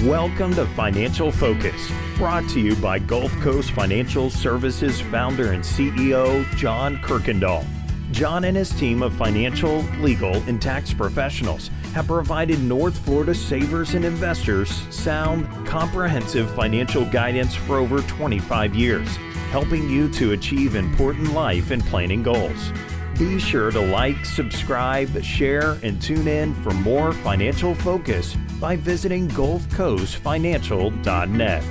Welcome to Financial Focus, brought to you by Gulf Coast Financial Services founder and CEO, John Kuykendall. John and his team of financial, legal, and tax professionals have provided North Florida savers and investors sound, comprehensive financial guidance for over 25 years, helping you to achieve important life and planning goals. Be sure to like, subscribe, share, and tune in for more Financial Focus by visiting GulfCoastFinancial.net.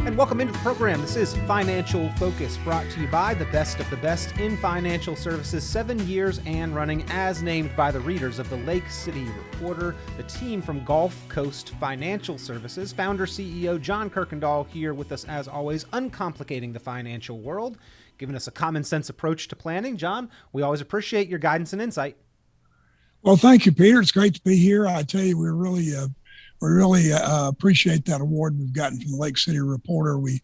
And welcome into the program. This is Financial Focus, brought to you by the best of the best in financial services, 7 years and running, as named by the readers of the Lake City Reporter, the team from Gulf Coast Financial Services. Founder, CEO John Kuykendall here with us as always, uncomplicating the financial world, giving us a common sense approach to planning. John, we always appreciate your guidance and insight. Well, thank you, Peter. It's great to be here. I tell you, we really appreciate that award we've gotten from the Lake City Reporter. We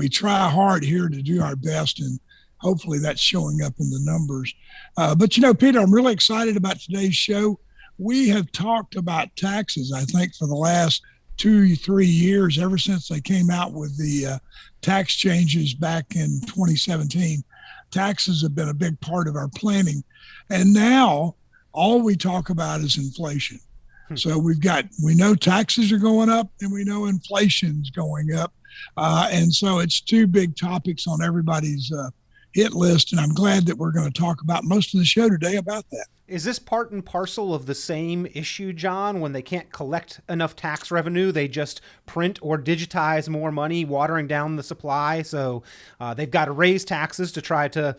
try hard here to do our best, and hopefully that's showing up in the numbers. But you know, Peter, I'm really excited about today's show. We have talked about taxes, I think, for the last 2-3 years, ever since they came out with the tax changes back in 2017. Taxes have been a big part of our planning. And now all we talk about is inflation. So we know taxes are going up and we know inflation's going up. And so it's two big topics on everybody's hit list. And I'm glad that we're going to talk about most of the show today about that. Is this part and parcel of the same issue, John? When they can't collect enough tax revenue, they just print or digitize more money, watering down the supply. So they've got to raise taxes to try to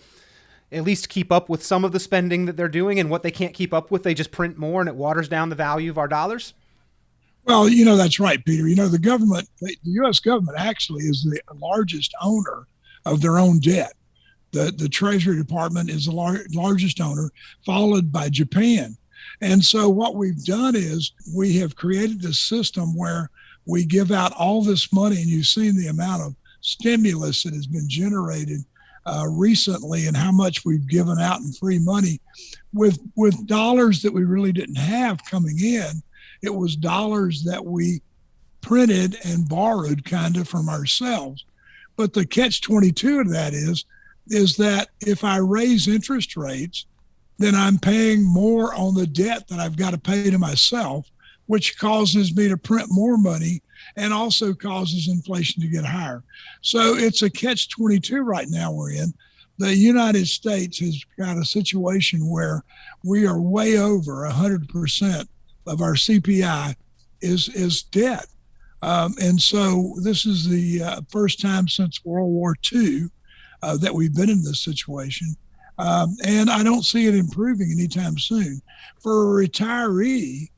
at least keep up with some of the spending that they're doing. And what they can't keep up with, they just print more and it waters down the value of our dollars? Well, you know, that's right, Peter. You know, the U.S. government actually is the largest owner of their own debt. The Treasury Department is the largest owner, followed by Japan. And so what we've done is we have created this system where we give out all this money, and you've seen the amount of stimulus that has been generated recently and how much we've given out in free money with dollars that we really didn't have coming in. It was dollars that we printed and borrowed kind of from ourselves. But the catch-22 of that is that if I raise interest rates, then I'm paying more on the debt that I've got to pay to myself, which causes me to print more money and also causes inflation to get higher. So it's a catch-22 right now we're in. The United States has got a situation where we are way over 100% of our CPI is debt. And so this is the first time since World War II that we've been in this situation. And I don't see it improving anytime soon. For a retiree,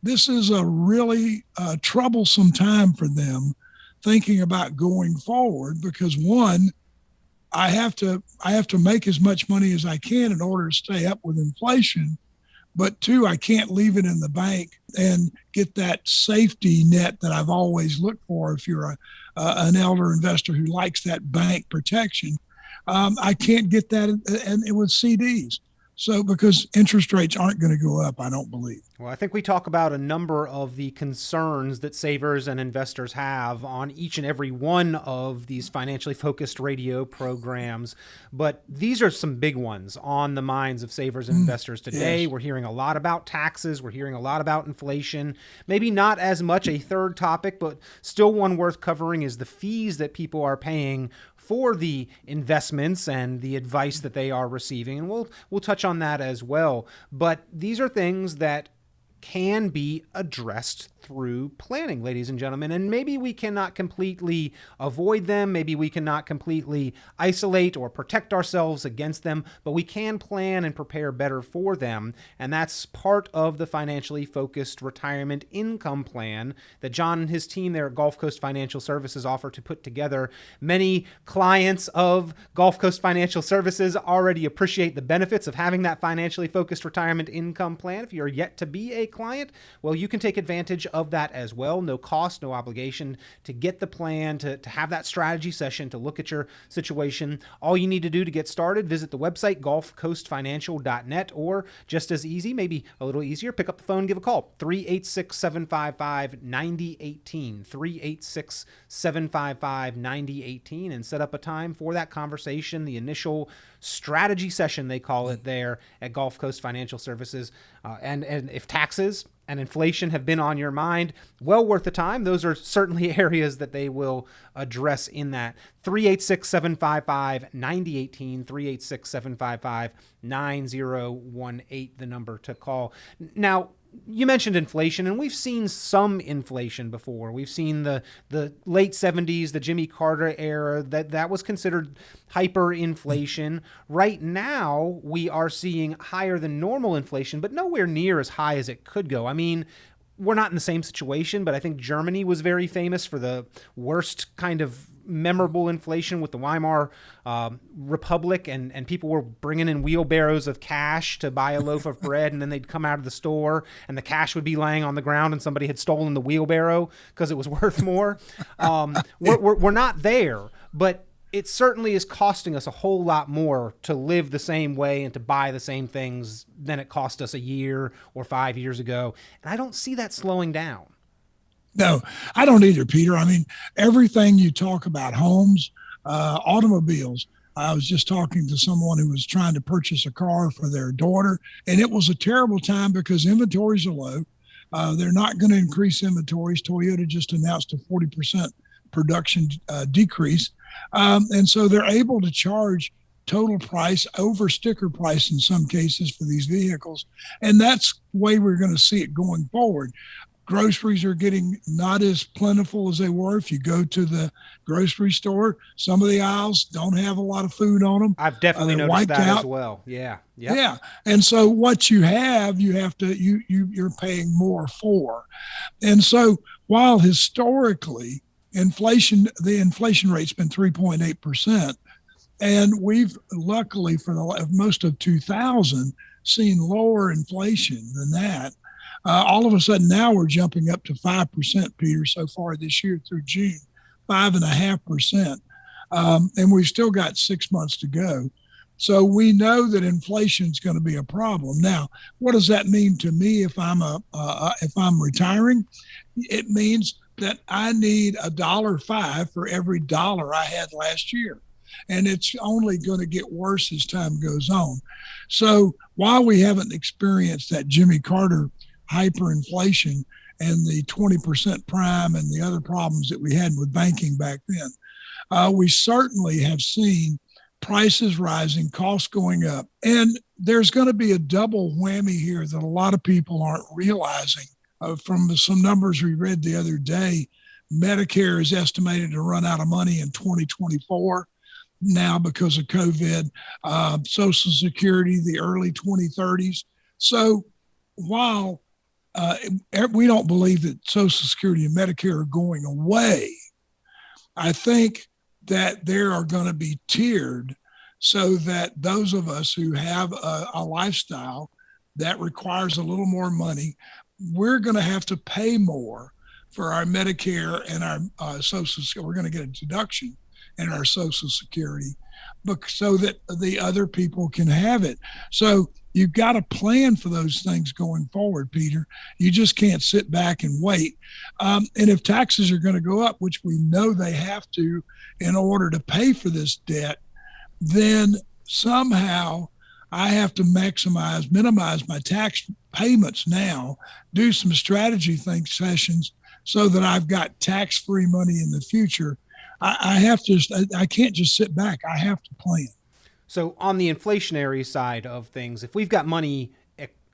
this is a really troublesome time for them thinking about going forward because one, I have to make as much money as I can in order to stay up with inflation. But two, I can't leave it in the bank and get that safety net that I've always looked for if you're an elder investor who likes that bank protection. I can't get that with CDs. So because interest rates aren't going to go up, I don't believe. Well, I think we talk about a number of the concerns that savers and investors have on each and every one of these financially focused radio programs. But these are some big ones on the minds of savers and investors today. Yes. We're hearing a lot about taxes. We're hearing a lot about inflation. Maybe not as much a third topic, but still one worth covering is the fees that people are paying for the investments and the advice that they are receiving. And we'll touch on that as well. But these are things that can be addressed through planning, ladies and gentlemen. And maybe we cannot completely avoid them. Maybe we cannot completely isolate or protect ourselves against them, but we can plan and prepare better for them. And that's part of the financially focused retirement income plan that John and his team there at Gulf Coast Financial Services offer to put together. Many clients of Gulf Coast Financial Services already appreciate the benefits of having that financially focused retirement income plan. If you're yet to be a estate client, well, you can take advantage of that as well. No cost, no obligation to get the plan, to have that strategy session, to look at your situation. All you need to do to get started, visit the website, gulfcoastfinancial.net, or just as easy, maybe a little easier, pick up the phone, give a call, 386-755-9018, 386-755-9018, and set up a time for that conversation, the initial strategy session, they call it there at Gulf Coast Financial Services. And if taxes and inflation have been on your mind, well worth the time. Those are certainly areas that they will address in that. 386-755-9018, 386-755-9018, the number to call. Now, you mentioned inflation, and we've seen some inflation before. We've seen the late 70s, the Jimmy Carter era, that was considered hyperinflation. Right now, we are seeing higher than normal inflation, but nowhere near as high as it could go. I mean, we're not in the same situation, but I think Germany was very famous for the worst kind of memorable inflation with the Weimar Republic, and people were bringing in wheelbarrows of cash to buy a loaf of bread, and then they'd come out of the store and the cash would be laying on the ground and somebody had stolen the wheelbarrow because it was worth more. We're not there, but it certainly is costing us a whole lot more to live the same way and to buy the same things than it cost us a year or 5 years ago. And I don't see that slowing down. No, I don't either, Peter. I mean, everything you talk about, homes, automobiles. I was just talking to someone who was trying to purchase a car for their daughter, and it was a terrible time because inventories are low. They're not going to increase inventories. Toyota just announced a 40% production decrease. And so they're able to charge total price over sticker price in some cases for these vehicles. And that's the way we're going to see it going forward. Groceries are getting not as plentiful as they were. If you go to the grocery store, some of the aisles don't have a lot of food on them. I've definitely noticed that as well. Yeah. Yep. Yeah. And so what you have to, you're paying more for. And so while historically the inflation rate's been 3.8%, and we've luckily for most of 2000 seen lower inflation than that. All of a sudden now we're jumping up to 5%, Peter, so far this year through June, 5.5%. And we've still got 6 months to go. So we know that inflation is going to be a problem. Now, what does that mean to me if I'm retiring? It means that I need $1.05 for every dollar I had last year. And it's only going to get worse as time goes on. So while we haven't experienced that Jimmy Carter hyperinflation and the 20% prime and the other problems that we had with banking back then, we certainly have seen prices rising, costs going up. And there's going to be a double whammy here that a lot of people aren't realizing. From some numbers we read the other day, Medicare is estimated to run out of money in 2024 now because of COVID, Social Security, the early 2030s. So while we don't believe that Social Security and Medicare are going away, I think that they are going to be tiered so that those of us who have a lifestyle that requires a little more money, we're going to have to pay more for our Medicare and our Social Security. We're going to get a deduction in our Social Security so that the other people can have it. So you've got to plan for those things going forward, Peter. You just can't sit back and wait. And if taxes are going to go up, which we know they have to in order to pay for this debt, then somehow I have to minimize my tax payments now, do some strategy sessions so that I've got tax-free money in the future. I can't just sit back. I have to plan. So on the inflationary side of things, if we've got money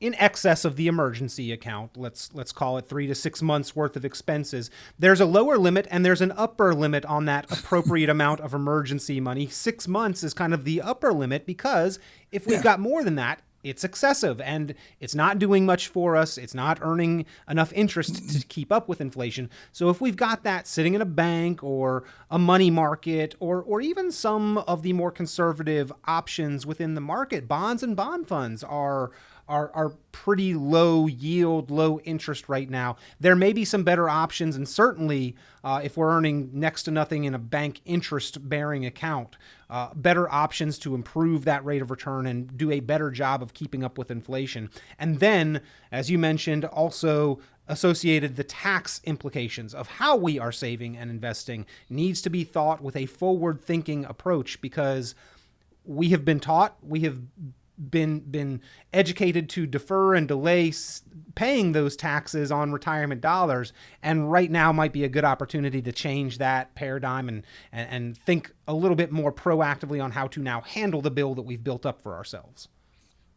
in excess of the emergency account, let's call it 3 to 6 months worth of expenses, there's a lower limit and there's an upper limit on that appropriate amount of emergency money. 6 months is kind of the upper limit because if we've got more than that, it's excessive and it's not doing much for us. It's not earning enough interest to keep up with inflation. So if we've got that sitting in a bank or a money market or even some of the more conservative options within the market, bonds and bond funds are are pretty low yield, low interest right now. There may be some better options, and certainly if we're earning next to nothing in a bank interest-bearing account, better options to improve that rate of return and do a better job of keeping up with inflation. And then, as you mentioned, also associated the tax implications of how we are saving and investing needs to be thought with a forward-thinking approach, because we have been taught, we have been educated to defer and delay paying those taxes on retirement dollars, and right now might be a good opportunity to change that paradigm and think a little bit more proactively on how to now handle the bill that we've built up for ourselves.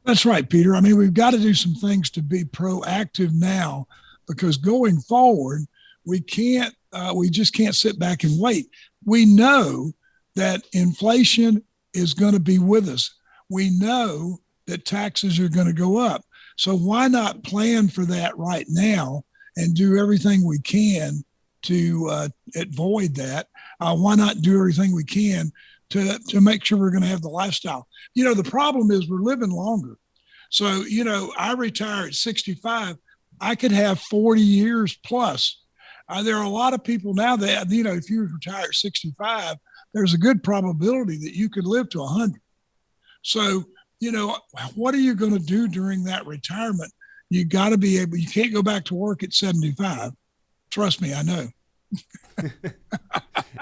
That's right, Peter. I mean, we've got to do some things to be proactive now, because going forward, we just can't sit back and wait. We know that inflation is going to be with us. We know that taxes are going to go up. So why not plan for that right now and do everything we can to avoid that? Why not do everything we can to make sure we're going to have the lifestyle? You know, the problem is we're living longer. So, you know, I retire at 65. I could have 40 years plus. There are a lot of people now that, you know, if you retire at 65, there's a good probability that you could live to 100. So, you know, what are you going to do during that retirement? You got to be able, you can't go back to work at 75. Trust me, I know.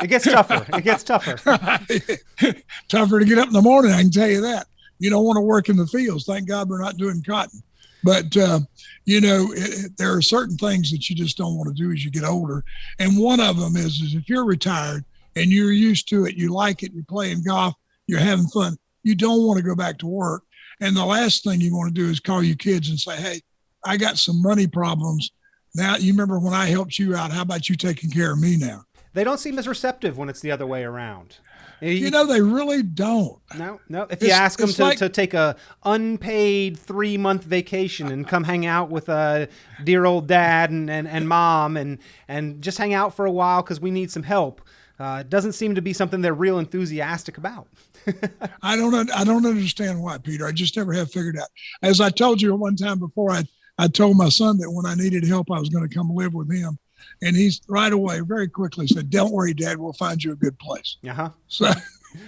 It gets tougher. It gets tougher. Tougher to get up in the morning, I can tell you that. You don't want to work in the fields. Thank God we're not doing cotton. But, you know, there are certain things that you just don't want to do as you get older. And one of them is if you're retired and you're used to it, you like it, you're playing golf, you're having fun, you don't want to go back to work. And the last thing you want to do is call your kids and say, hey, I got some money problems. Now, you remember when I helped you out, how about you taking care of me now? They don't seem as receptive when it's the other way around. You know, they really don't. No. If you ask them to take a unpaid 3-month vacation and come hang out with dear old dad and mom and just hang out for a while because we need some help, it doesn't seem to be something they're real enthusiastic about. I don't understand why, Peter. I just never have figured out. As I told you one time before, I told my son that when I needed help, I was going to come live with him. And he's right away, very quickly said, don't worry, Dad, we'll find you a good place. Uh-huh. So,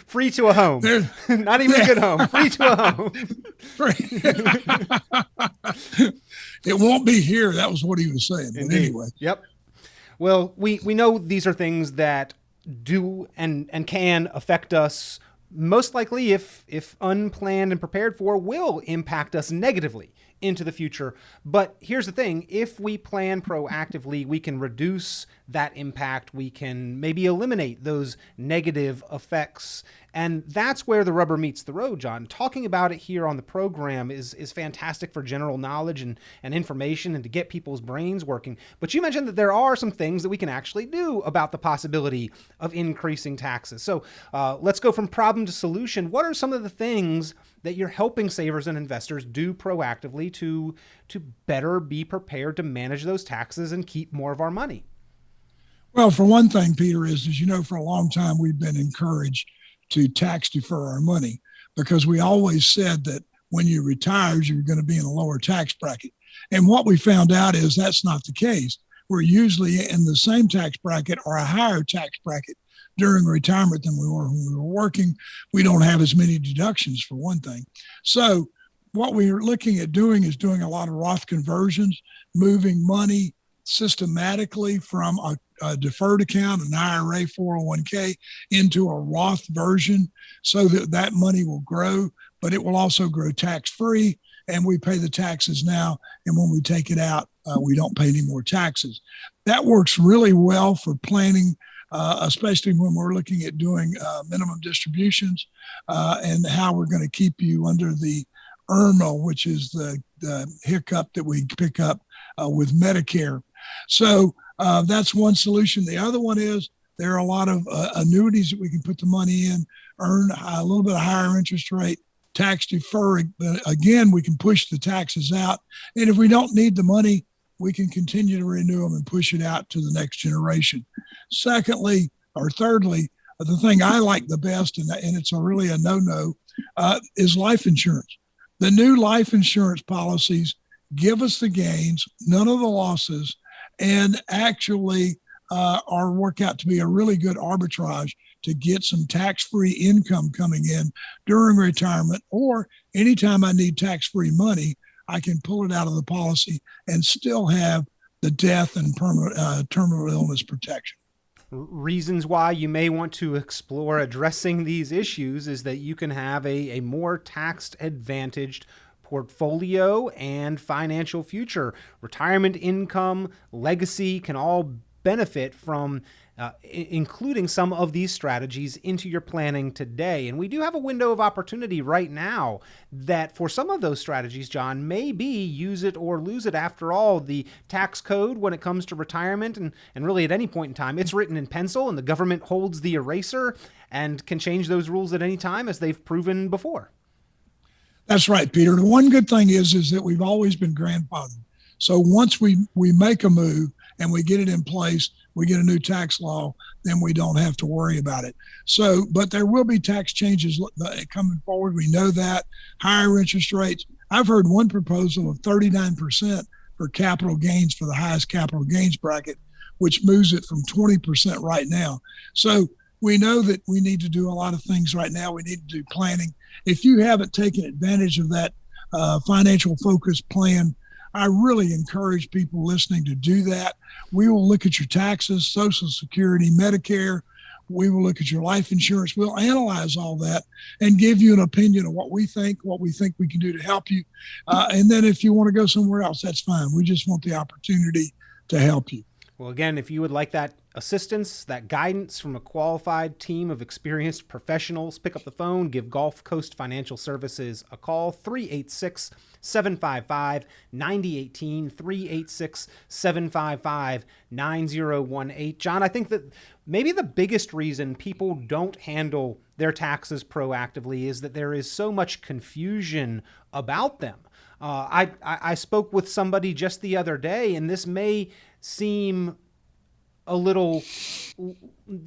free to a home. Not even a good home. Free to a home. It won't be here. That was what he was saying. But anyway. Yep. Well, we know these are things that do and can affect us, most likely, if unplanned and prepared for, will impact us negatively into the future. But here's the thing, if we plan proactively, we can reduce that impact. We can maybe eliminate those negative effects. And that's where the rubber meets the road, John. Talking about it here on the program is fantastic for general knowledge and information and to get people's brains working. But you mentioned that there are some things that we can actually do about the possibility of increasing taxes. So let's go from problem to solution. What are some of the things that you're helping savers and investors do proactively to better be prepared to manage those taxes and keep more of our money? Well, for one thing, Peter, is, as you know, for a long time, we've been encouraged to tax defer our money because we always said that when you retire, you're going to be in a lower tax bracket. And what we found out is that's not the case. We're usually in the same tax bracket or a higher tax bracket during retirement than we were when we were working. We don't have as many deductions, for one thing. So what we're looking at doing is doing a lot of Roth conversions, moving money systematically from a deferred account, an IRA, 401k, into a Roth version so that that money will grow, but it will also grow tax-free, and we pay the taxes now, and when we take it out, we don't pay any more taxes. That works really well for planning, especially when we're looking at doing minimum distributions and how we're going to keep you under the IRMA, which is the hiccup that we pick up with Medicare. So that's one solution. The other one is there are a lot of annuities that we can put the money in, earn a little bit of higher interest rate, tax deferring. But again, we can push the taxes out. And if we don't need the money, we can continue to renew them and push it out to the next generation. Secondly, or thirdly, the thing I like the best, and it's really a no-no, is life insurance. The new life insurance policies give us the gains, none of the losses, and actually are work out to be a really good arbitrage to get some tax-free income coming in during retirement, or anytime I need tax-free money, I can pull it out of the policy and still have the death and terminal illness protection. Reasons why you may want to explore addressing these issues is that you can have a more tax-advantaged portfolio and financial future. Retirement income, legacy can all benefit from including some of these strategies into your planning today. And we do have a window of opportunity right now that for some of those strategies, John, may be use it or lose it. After all, the tax code when it comes to retirement and really at any point in time, it's written in pencil and the government holds the eraser and can change those rules at any time as they've proven before. That's right, Peter. The one good thing is that we've always been grandfathered. So once we make a move and we get it in place, we get a new tax law, then we don't have to worry about it. So, but there will be tax changes coming forward. We know that. Higher interest rates. I've heard one proposal of 39% for capital gains for the highest capital gains bracket, which moves it from 20% right now. So we know that we need to do a lot of things right now. We need to do planning. If you haven't taken advantage of that financial focus plan, I really encourage people listening to do that. We will look at your taxes, Social Security, Medicare. We will look at your life insurance. We'll analyze all that and give you an opinion of what we think we can do to help you. And then if you want to go somewhere else, that's fine. We just want the opportunity to help you. Well, again, if you would like that assistance, that guidance from a qualified team of experienced professionals, pick up the phone, give Gulf Coast Financial Services a call, 386-755-9018, 386-755-9018. John, I think that maybe the biggest reason people don't handle their taxes proactively is that there is so much confusion about them. I spoke with somebody just the other day, and this may seem a little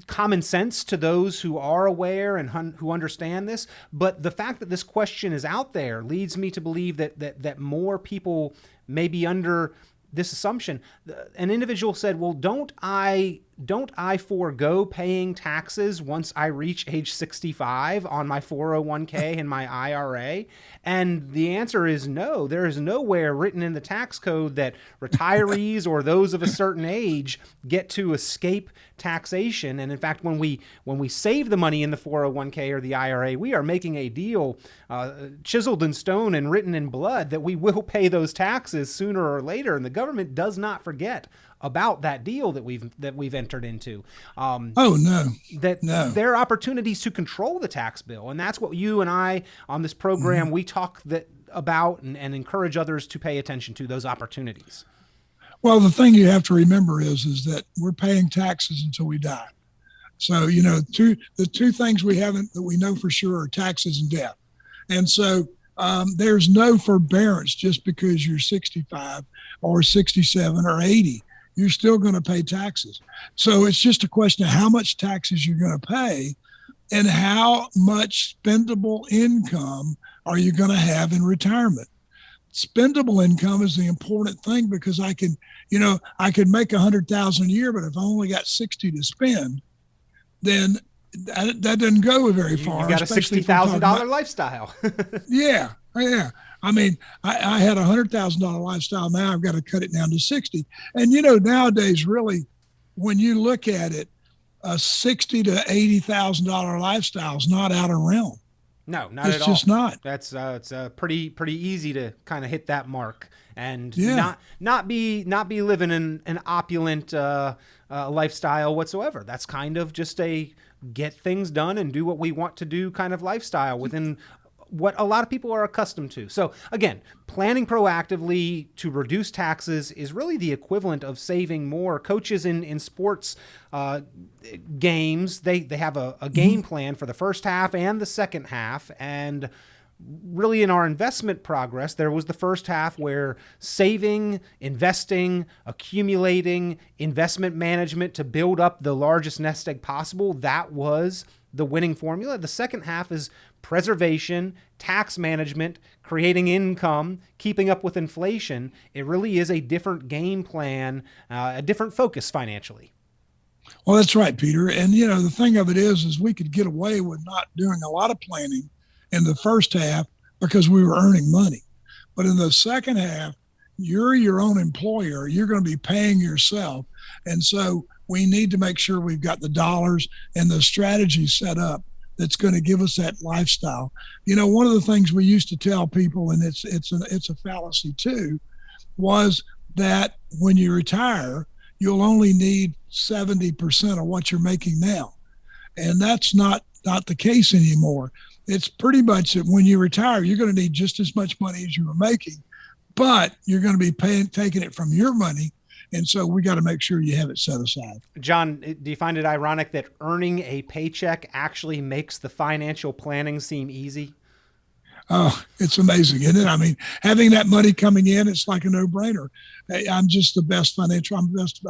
common sense to those who are aware and who understand this, but the fact that this question is out there leads me to believe that more people may be under this assumption. An individual said, well, don't I forego paying taxes once I reach age 65 on my 401k and my IRA? And the answer is no. There is nowhere written in the tax code that retirees or those of a certain age get to escape taxation. And in fact, when we save the money in the 401k or the IRA, we are making a deal chiseled in stone and written in blood that we will pay those taxes sooner or later. And the government does not forget about that deal that we've entered into. There are opportunities to control the tax bill, and that's what you and I on this program we talk about and encourage others to pay attention to those opportunities. Well, the thing you have to remember is that we're paying taxes until we die. So the two things that we know for sure are taxes and death, and so there's no forbearance just because you're 65 or 67 or 80. You're still going to pay taxes. So it's just a question of how much taxes you're going to pay and how much spendable income are you going to have in retirement. Spendable income is the important thing because I could make $100,000 a year, but if I only got 60 to spend, then that doesn't go very far. You got a $60,000 lifestyle. Yeah. I mean, I had a $100,000 lifestyle. Now I've got to cut it down to 60. And nowadays, really, when you look at it, a $60,000 to $80,000 lifestyle is not out of realm. No, not at all. It's just not. That's it's pretty easy to kind of hit that mark and not be living in an opulent lifestyle whatsoever. That's kind of just a get things done and do what we want to do kind of lifestyle within what a lot of people are accustomed to. So again, planning proactively to reduce taxes is really the equivalent of saving more. Coaches in sports games, they have a game plan for the first half and the second half. And really in our investment progress, there was the first half where saving, investing, accumulating, investment management to build up the largest nest egg possible, that was the winning formula. The second half is preservation, tax management, creating income, keeping up with inflation. It really is a different game plan, a different focus financially. Well, that's right, Peter. And, the thing of it is we could get away with not doing a lot of planning in the first half because we were earning money. But in the second half, you're your own employer. You're going to be paying yourself. And so we need to make sure we've got the dollars and the strategy set up that's going to give us that lifestyle. One of the things we used to tell people, and it's a fallacy too, was that when you retire, you'll only need 70% of what you're making now. And that's not the case anymore. It's pretty much that when you retire, you're going to need just as much money as you were making, but you're going to be taking it from your money. And so we got to make sure you have it set aside. John, do you find it ironic that earning a paycheck actually makes the financial planning seem easy? Oh, it's amazing, isn't it? I mean, having that money coming in, it's like a no-brainer. I'm just I'm the best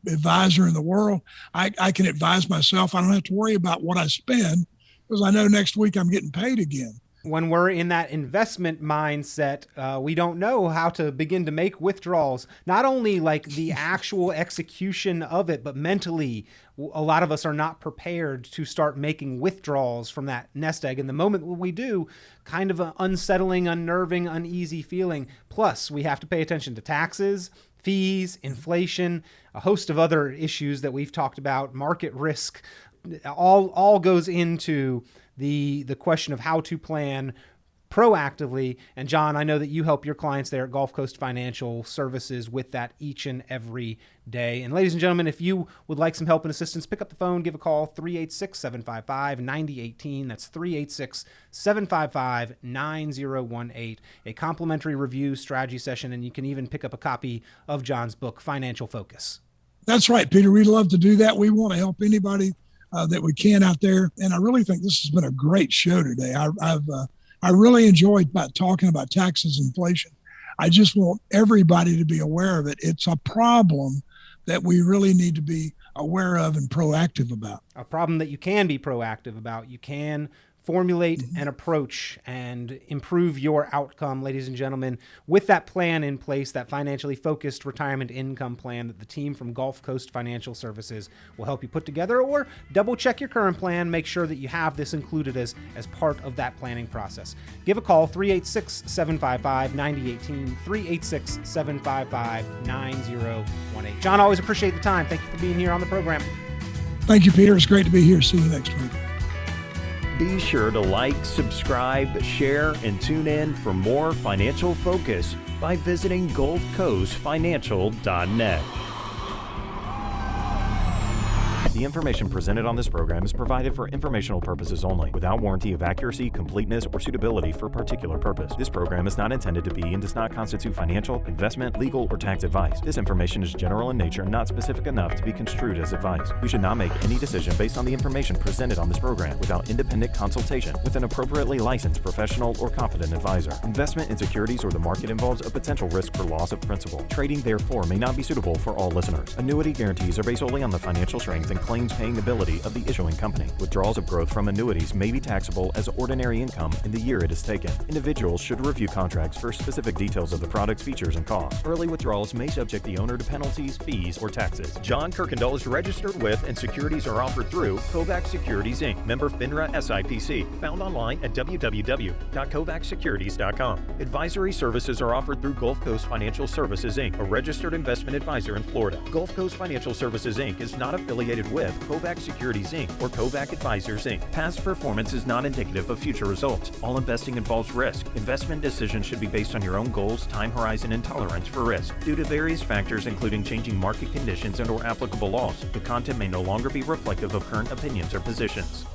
advisor in the world. I can advise myself. I don't have to worry about what I spend because I know next week I'm getting paid again. When we're in that investment mindset, we don't know how to begin to make withdrawals, not only like the actual execution of it, but mentally, a lot of us are not prepared to start making withdrawals from that nest egg. And the moment when we do, kind of an unsettling, unnerving, uneasy feeling. Plus, we have to pay attention to taxes, fees, inflation, a host of other issues that we've talked about, market risk, all goes into the question of how to plan proactively. And John, I know that you help your clients there at Gulf Coast Financial Services with that each and every day. And ladies and gentlemen, if you would like some help and assistance, pick up the phone, give a call, 386-755-9018. That's 386-755-9018. A complimentary review strategy session, and you can even pick up a copy of John's book, Financial Focus. That's right, Peter. We'd love to do that. We want to help anybody that we can out there. And I really think this has been a great show today. I really enjoyed talking about taxes and inflation. I just want everybody to be aware of it. It's a problem that we really need to be aware of and proactive about. A problem that you can be proactive about. You can formulate an approach and improve your outcome, ladies and gentlemen, with that plan in place, that financially focused retirement income plan that the team from Gulf Coast Financial Services will help you put together, or double check your current plan. Make sure that you have this included as part of that planning process. Give a call, 386-755-9018, 386-755-9018. John, always appreciate the time. Thank you for being here on the program. Thank you, Peter. It's great to be here. See you next week. Be sure to like, subscribe, share, and tune in for more financial focus by visiting GulfCoastFinancial.net. The information presented on this program is provided for informational purposes only, without warranty of accuracy, completeness, or suitability for a particular purpose. This program is not intended to be and does not constitute financial, investment, legal, or tax advice. This information is general in nature and not specific enough to be construed as advice. You should not make any decision based on the information presented on this program without independent consultation with an appropriately licensed professional or competent advisor. Investment in securities or the market involves a potential risk for loss of principal. Trading, therefore, may not be suitable for all listeners. Annuity guarantees are based solely on the financial strength and claims paying ability of the issuing company. Withdrawals of growth from annuities may be taxable as ordinary income in the year it is taken. Individuals should review contracts for specific details of the product's features and costs. Early withdrawals may subject the owner to penalties, fees, or taxes. John Kuykendall is registered with and securities are offered through Kovac Securities Inc., member FINRA SIPC, found online at www.kovacsecurities.com. Advisory services are offered through Gulf Coast Financial Services Inc., a registered investment advisor in Florida. Gulf Coast Financial Services Inc. is not affiliated with Kovac Securities Inc. or Kovac Advisors Inc. Past performance is not indicative of future results. All investing involves risk. Investment decisions should be based on your own goals, time horizon, and tolerance for risk. Due to various factors including changing market conditions and/or applicable laws, the content may no longer be reflective of current opinions or positions.